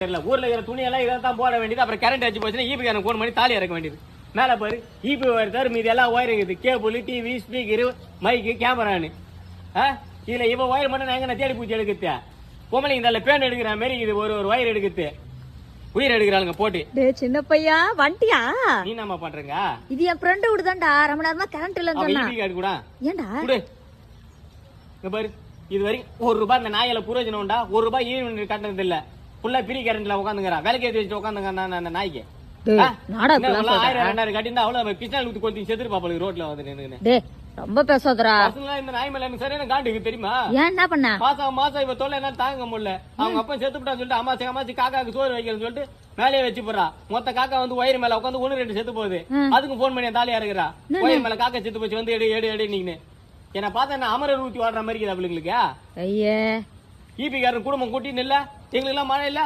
ஊர்ல இருக்கிற துணி எல்லாம் இதான் போட வேண்டியது. அப்புறம் கரண்ட் அடிச்சு போச்சுன்னா ஈபி காரன் போன் பண்ணி தாலி இறக்க வேண்டியது. மேல பாரு ஈபி தவிர மீது எல்லாம் ஒயர் இருக்குது. கேபிள், டிவி, ஸ்பீக்கர், மைக்கு, கேமரான்னு. இதுல இவ ஒயர் மட்டும் நான் எங்க தேடி பூச்சி எடுக்குது. பொம்பளைங்க இந்த பேண்ட் எடுக்கிற மாதிரி இது ஒரு ஒயர் எடுக்குது. உயிர் எடுக்கிறாளுங்க போட்டு. சின்ன பையா வண்டியா நீ என்னமா பண்றங்க? இது என் ஃப்ரெண்ட் விடுதான்டா. ரொம்ப நேரமா கரண்ட் இல்லன்னு சொன்னா. ஈபி கார்டு கூட ஏன்டா குடு. இங்க பாரு இது வரைக்கும் ₹1 இந்த நாயில புரோஜனம் உண்டா? ₹1 ஈவி கட்டணது இல்ல. ஃபுல்லா பிரி கரண்ட்ல உட்காந்துங்கிறான். விலைக்கு ஏற்றி வச்சு உட்காந்துங்க அந்த நாய்க்கு. 1000-2000 கட்டினா அவ்வளவு கிருஷ்ணால் ஊத்தி கொத்தி செத்துரு பாப்பா ரோட்ல வந்து நின்று. ரொம்ப பேசாதரா இந்த நாய் மேல எனக்கு சரியான காண்டுக்கு தெரியுமா? ஏன் என்ன பண்ண? மாசம் இவ தொல்லை என்ன தாங்க முடியல. அவங்க அப்பா செத்துட்டான்னு சொல்லிட்டு அமாசி காக்காக்கு சோறு வைக்கிறேன்னு சொல்லிட்டு மேலேயே வச்சு போறா. மொத்த காக்கா வந்து ஒயர் மேல உட்காந்து 1-2 செத்து போகுது. அதுக்கு போன் பண்ணி தாலியா இருக்கிறா. ஒயர் மேல காக்கா செத்து போச்சு வந்து எடு நீங்க என்ன பார்த்தா என்ன அமரர் ஊத்தி வாடுற மாதிரி இருக்குது அவளுங்களுக்கு. ஐயே ஈபிக்காரன் குடும்பம் கூட்டின்னு இல்ல எங்களுக்கு எல்லாம் மழை இல்ல.